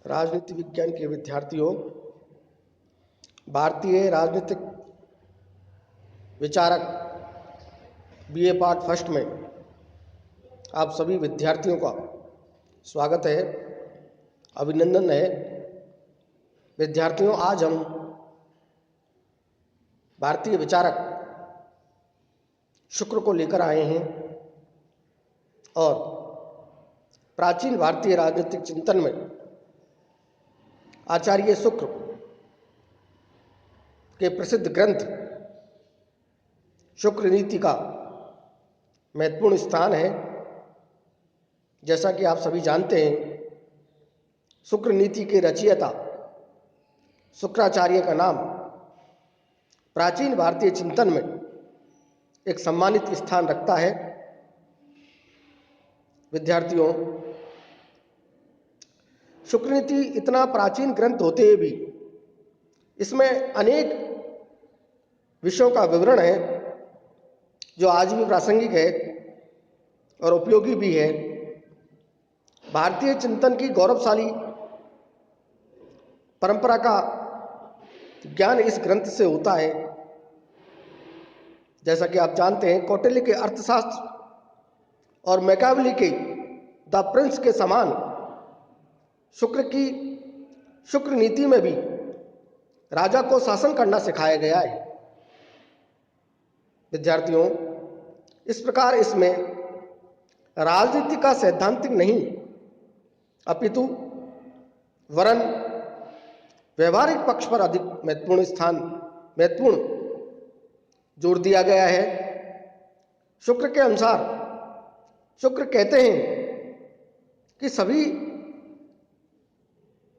राजनीति विज्ञान के विद्यार्थियों, भारतीय राजनीतिक विचारक बीए पार्ट फर्स्ट में आप सभी विद्यार्थियों का स्वागत है, अभिनंदन है। विद्यार्थियों, आज हम भारतीय विचारक शुक्र को लेकर आए हैं और प्राचीन भारतीय राजनीतिक चिंतन में आचार्य शुक्र के प्रसिद्ध ग्रंथ शुक्र नीति का महत्वपूर्ण स्थान है। जैसा कि आप सभी जानते हैं, शुक्र नीति के रचयिता शुक्राचार्य का नाम प्राचीन भारतीय चिंतन में एक सम्मानित स्थान रखता है। विद्यार्थियों, शुक्र नीति इतना प्राचीन ग्रंथ होते हुए भी इसमें अनेक विषयों का विवरण है जो आज भी प्रासंगिक है और उपयोगी भी है। भारतीय चिंतन की गौरवशाली परंपरा का ज्ञान इस ग्रंथ से होता है। जैसा कि आप जानते हैं, कौटिल्य के अर्थशास्त्र और मैकियावेली के द प्रिंस के समान शुक्र नीति में भी राजा को शासन करना सिखाया गया है। विद्यार्थियों, इस प्रकार इसमें राजनीति का सैद्धांतिक नहीं अपितु वरन व्यवहारिक पक्ष पर अधिक महत्वपूर्ण जोर दिया गया है। शुक्र के अनुसार शुक्र कहते हैं कि सभी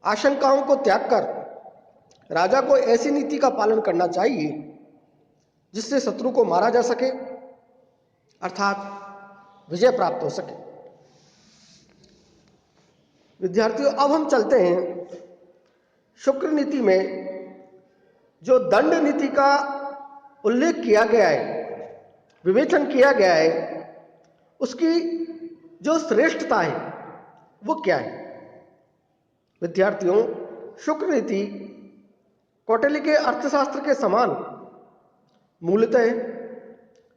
आशंकाओं को त्याग कर राजा को ऐसी नीति का पालन करना चाहिए जिससे शत्रु को मारा जा सके, अर्थात विजय प्राप्त हो सके। विद्यार्थियों, अब हम चलते हैं शुक्र नीति में जो दंड नीति का उल्लेख किया गया है, विवेचन किया गया है, उसकी जो श्रेष्ठता है वो क्या है। विद्यार्थियों, शुक्र नीति कौटिल्य के अर्थशास्त्र के समान मूलतः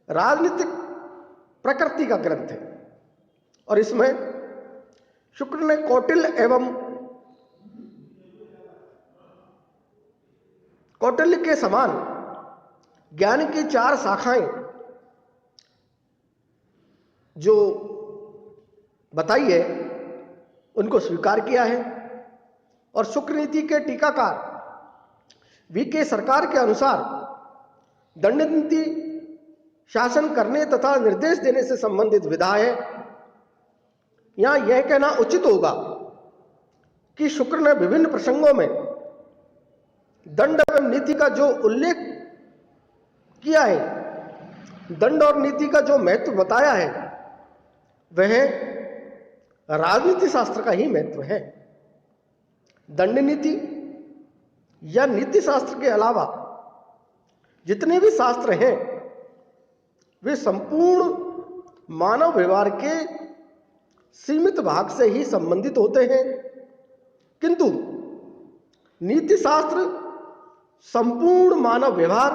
राजनीतिक प्रकृति का ग्रंथ है और इसमें शुक्र ने कौटिल्य के समान ज्ञान की 4 शाखाएं जो बताई है उनको स्वीकार किया है और शुक्र नीति के टीकाकार वीके सरकार के अनुसार दंड नीति शासन करने तथा निर्देश देने से संबंधित विधा है। यहां यह कहना उचित होगा कि शुक्र ने विभिन्न प्रसंगों में दंड एवं नीति का जो उल्लेख किया है, दंड और नीति का जो महत्व बताया है, वह राजनीति शास्त्र का ही महत्व है। दंड नीति या नीति शास्त्र के अलावा जितने भी शास्त्र हैं वे संपूर्ण मानव व्यवहार के सीमित भाग से ही संबंधित होते हैं, किंतु नीति शास्त्र संपूर्ण मानव व्यवहार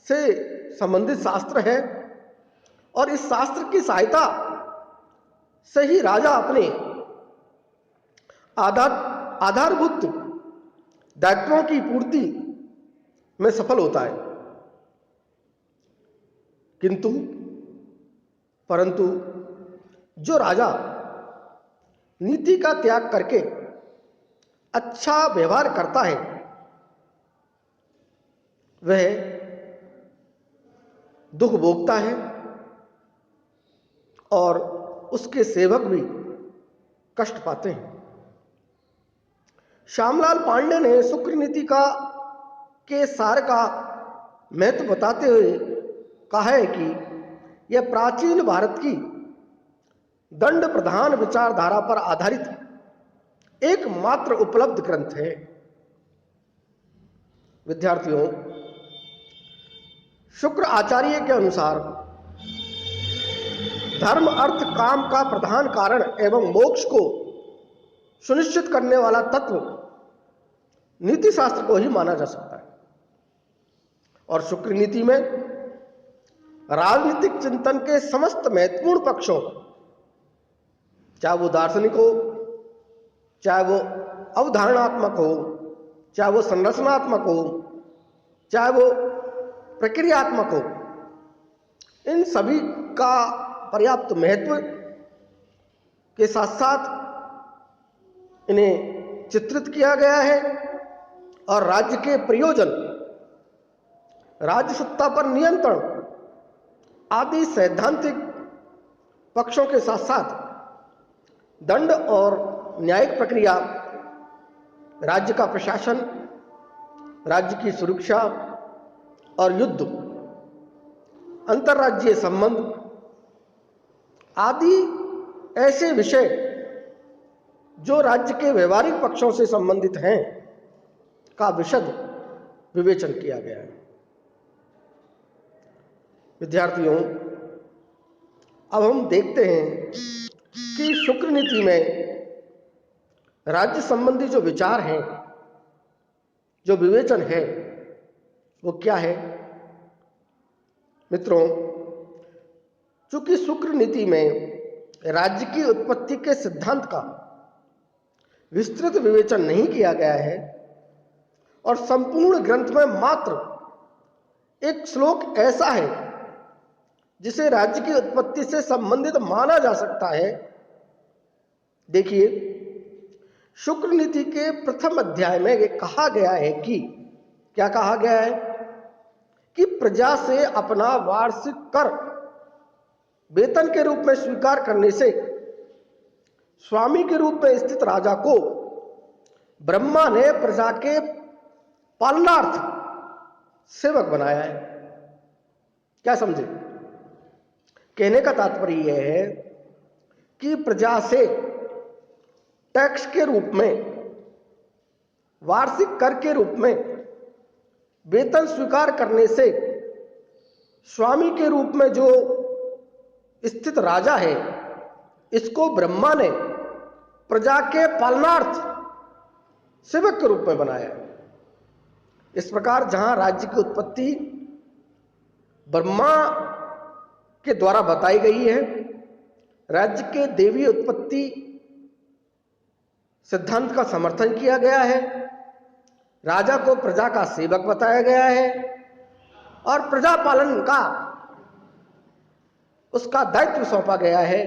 से संबंधित शास्त्र है और इस शास्त्र की सहायता से ही राजा अपने आधारभूत दायित्वों की पूर्ति में सफल होता है। परंतु जो राजा नीति का त्याग करके अच्छा व्यवहार करता है वह दुख भोगता है और उसके सेवक भी कष्ट पाते हैं। श्यामलाल पांडे ने शुक्र नीति के सार का महत्व बताते हुए कहा है कि यह प्राचीन भारत की दंड प्रधान विचारधारा पर आधारित एकमात्र उपलब्ध ग्रंथ है। विद्यार्थियों, शुक्र आचार्य के अनुसार धर्म अर्थ काम का प्रधान कारण एवं मोक्ष को सुनिश्चित करने वाला तत्व नीति शास्त्र को ही माना जा सकता है। और शुक्र नीति में राजनीतिक चिंतन के समस्त महत्वपूर्ण पक्षों, चाहे वो दार्शनिक हो, चाहे वो अवधारणात्मक हो, चाहे वो संरचनात्मक हो, चाहे वो प्रक्रियात्मक हो, इन सभी का पर्याप्त महत्व के साथ साथ इन्हें चित्रित किया गया है और राज्य के प्रयोजन, राज्य सत्ता पर नियंत्रण आदि सैद्धांतिक पक्षों के साथ साथ दंड और न्यायिक प्रक्रिया, राज्य का प्रशासन, राज्य की सुरक्षा और युद्ध, अंतर्राज्यीय संबंध आदि ऐसे विषय जो राज्य के व्यवहारिक पक्षों से संबंधित हैं का विशद विवेचन किया गया है। विद्यार्थियों, अब हम देखते हैं कि शुक्र नीति में राज्य संबंधी जो विचार हैं, जो विवेचन है, वो क्या है। मित्रों, चूंकि शुक्र नीति में राज्य की उत्पत्ति के सिद्धांत का विस्तृत विवेचन नहीं किया गया है और संपूर्ण ग्रंथ में मात्र एक श्लोक ऐसा है जिसे राज्य की उत्पत्ति से संबंधित माना जा सकता है। देखिए, शुक्र नीति के प्रथम अध्याय में ये कहा गया है कि, क्या कहा गया है कि प्रजा से अपना वार्षिक कर वेतन के रूप में स्वीकार करने से स्वामी के रूप में स्थित राजा को ब्रह्मा ने प्रजा के पालनार्थ सेवक बनाया है। क्या समझे? कहने का तात्पर्य यह है कि प्रजा से टैक्स के रूप में, वार्षिक कर के रूप में वेतन स्वीकार करने से स्वामी के रूप में जो स्थित राजा है, इसको ब्रह्मा ने प्रजा के पालनार्थ सेवक के रूप में बनाया है। इस प्रकार जहां राज्य की उत्पत्ति ब्रह्मा के द्वारा बताई गई है, राज्य के देवीय उत्पत्ति सिद्धांत का समर्थन किया गया है, राजा को प्रजा का सेवक बताया गया है और प्रजा पालन का उसका दायित्व सौंपा गया है,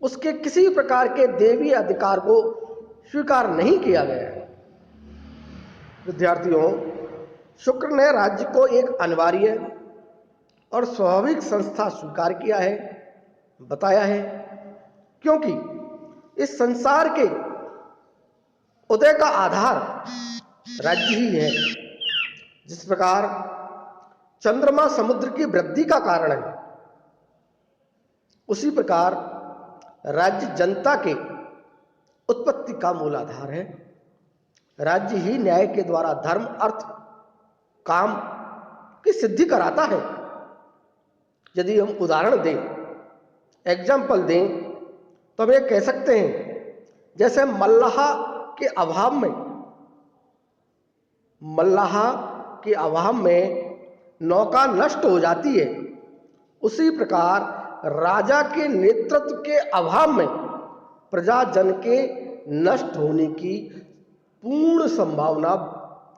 उसके किसी प्रकार के देवी अधिकार को स्वीकार नहीं किया गया है। विद्यार्थियों, शुक्र ने राज्य को एक अनिवार्य और स्वाभाविक संस्था स्वीकार किया है, बताया है, क्योंकि इस संसार के उदय का आधार राज्य ही है। जिस प्रकार चंद्रमा समुद्र की वृद्धि का कारण है, उसी प्रकार राज्य जनता के उत्पत्ति का मूल आधार है। राज्य ही न्याय के द्वारा धर्म, अर्थ, काम की सिद्धि कराता है। यदि हम उदाहरण दें, एग्जाम्पल दें, तो हम ये कह सकते हैं जैसे मल्लाह के अभाव में नौका नष्ट हो जाती है, उसी प्रकार राजा के नेतृत्व के अभाव में प्रजाजन के नष्ट होने की पूर्ण संभावना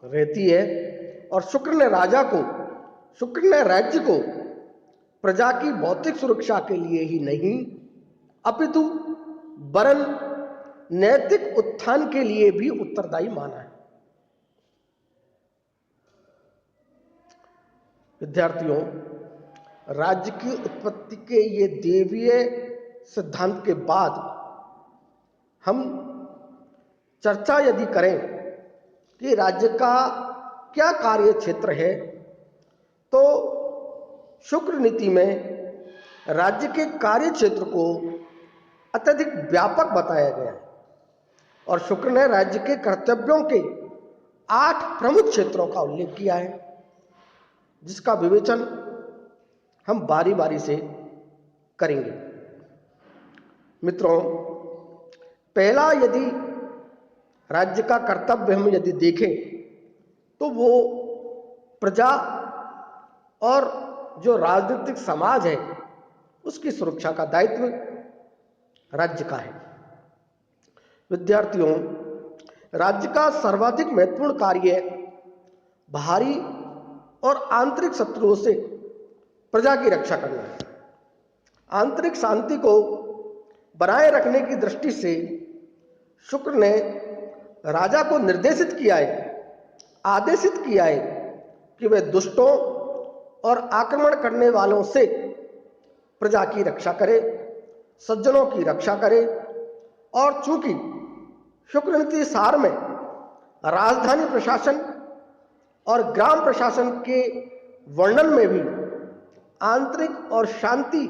रहती है। और शुक्र ने राज्य को प्रजा की भौतिक सुरक्षा के लिए ही नहीं, अपितु वरन नैतिक उत्थान के लिए भी उत्तरदायी माना है। विद्यार्थियों, राज्य की उत्पत्ति के ये देवीय सिद्धांत के बाद हम चर्चा यदि करें कि राज्य का क्या कार्य क्षेत्र है, तो शुक्र नीति में राज्य के कार्य क्षेत्र को अत्यधिक व्यापक बताया गया है और शुक्र ने राज्य के कर्तव्यों के 8 प्रमुख क्षेत्रों का उल्लेख किया है, जिसका विवेचन हम बारी बारी से करेंगे। मित्रों, पहला यदि राज्य का कर्तव्य हम यदि देखें तो वो प्रजा और जो राजनीतिक समाज है उसकी सुरक्षा का दायित्व राज्य का है। विद्यार्थियों, राज्य का सर्वाधिक महत्वपूर्ण कार्य बाहरी और आंतरिक शत्रुओं से प्रजा की रक्षा करना है। आंतरिक शांति को बनाए रखने की दृष्टि से शुक्र ने राजा को निर्देशित किया है, आदेशित किया है कि वे दुष्टों और आक्रमण करने वालों से प्रजा की रक्षा करे, सज्जनों की रक्षा करे। और चूंकि शुक्र नीति सार में राजधानी प्रशासन और ग्राम प्रशासन के वर्णन में भी आंतरिक और शांति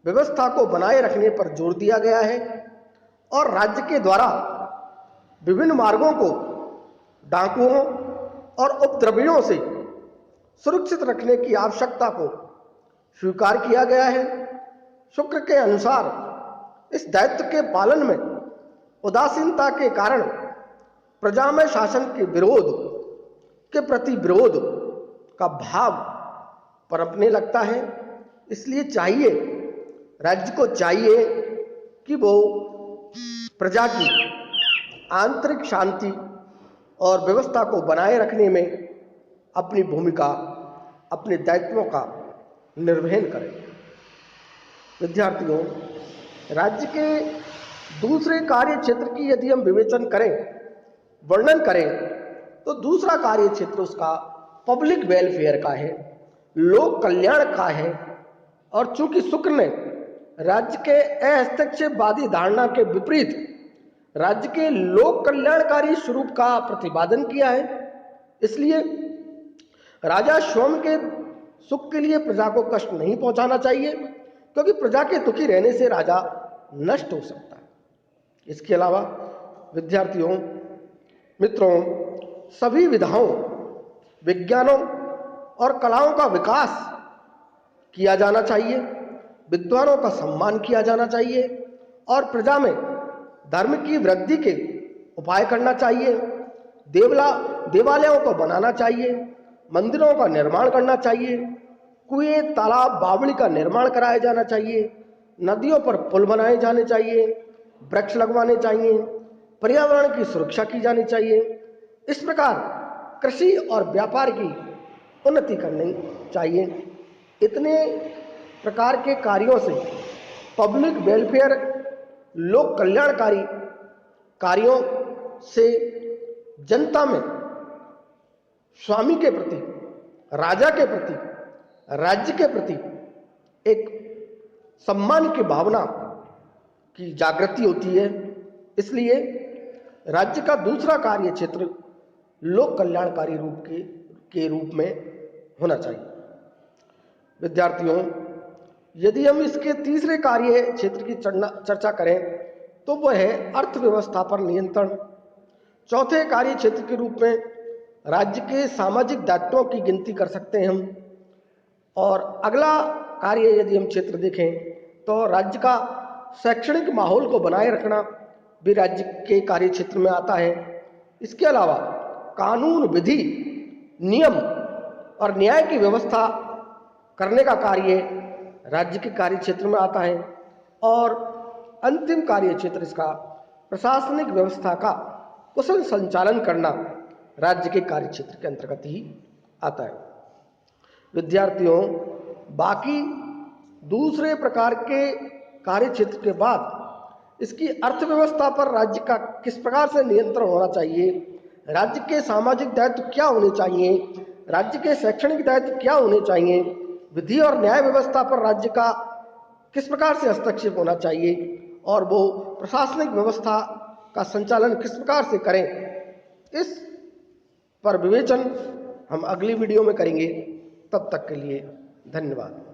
व्यवस्था को बनाए रखने पर जोर दिया गया है और राज्य के द्वारा विभिन्न मार्गों को डाकुओं और उपद्रवियों से सुरक्षित रखने की आवश्यकता को स्वीकार किया गया है। शुक्र के अनुसार इस दायित्व के पालन में उदासीनता के कारण प्रजा में शासन के विरोध के प्रति विरोध का भाव पनपने लगता है। इसलिए चाहिए, राज्य को चाहिए कि वो प्रजा की आंतरिक शांति और व्यवस्था को बनाए रखने में अपनी भूमिका, अपने दायित्वों का निर्वहन करें। विद्यार्थियों, राज्य के दूसरे कार्य क्षेत्र की यदि हम विवेचन करें, वर्णन करें, तो दूसरा कार्य क्षेत्र उसका पब्लिक वेलफेयर का है, लोक कल्याण का है। और चूंकि शुक्र ने राज्य के अहस्तक्षेपवादी धारणा के विपरीत राज्य के लोक कल्याणकारी स्वरूप का प्रतिपादन किया है, इसलिए राजा स्वयं के सुख के लिए प्रजा को कष्ट नहीं पहुंचाना चाहिए, क्योंकि प्रजा के दुखी रहने से राजा नष्ट हो सकता है। इसके अलावा विद्यार्थियों, मित्रों, सभी विधाओं, विज्ञानों और कलाओं का विकास किया जाना चाहिए, विद्वानों का सम्मान किया जाना चाहिए और प्रजा में धर्म की वृद्धि के उपाय करना चाहिए। देवालयों को बनाना चाहिए, मंदिरों का निर्माण करना चाहिए, कुएं, तालाब, बावड़ी का निर्माण कराया जाना चाहिए, नदियों पर पुल बनाए जाने चाहिए, वृक्ष लगवाने चाहिए, पर्यावरण की सुरक्षा की जानी चाहिए। इस प्रकार कृषि और व्यापार की उन्नति करनी चाहिए। इतने प्रकार के कार्यों से, पब्लिक वेलफेयर, लोक कल्याणकारी कार्यों से जनता में स्वामी के प्रति, राजा के प्रति, राज्य के प्रति एक सम्मान की भावना की जागृति होती है। इसलिए राज्य का दूसरा कार्य क्षेत्र लोक कल्याणकारी के रूप में होना चाहिए। विद्यार्थियों, यदि हम इसके तीसरे कार्य क्षेत्र की चर्चा करें तो वह है अर्थव्यवस्था पर नियंत्रण। चौथे कार्य क्षेत्र के रूप में राज्य के सामाजिक दायित्वों की गिनती कर सकते हैं हम। और अगला कार्य यदि हम क्षेत्र देखें तो राज्य का शैक्षणिक माहौल को बनाए रखना भी राज्य के कार्य क्षेत्र में आता है। इसके अलावा कानून, विधि, नियम और न्याय की व्यवस्था करने का कार्य राज्य के कार्य क्षेत्र में आता है। और अंतिम कार्य क्षेत्र इसका प्रशासनिक व्यवस्था का कुशल संचालन करना राज्य के कार्य क्षेत्र के अंतर्गत ही आता है। विद्यार्थियों, बाकी दूसरे प्रकार के कार्य क्षेत्र के बाद इसकी अर्थव्यवस्था पर राज्य का किस प्रकार से नियंत्रण होना चाहिए, राज्य के सामाजिक दायित्व क्या होने चाहिए, राज्य के शैक्षणिक दायित्व क्या होने चाहिए, विधि और न्याय व्यवस्था पर राज्य का किस प्रकार से हस्तक्षेप होना चाहिए और वो प्रशासनिक व्यवस्था का संचालन किस प्रकार से करें, इस पर विवेचन हम अगली वीडियो में करेंगे। तब तक के लिए धन्यवाद।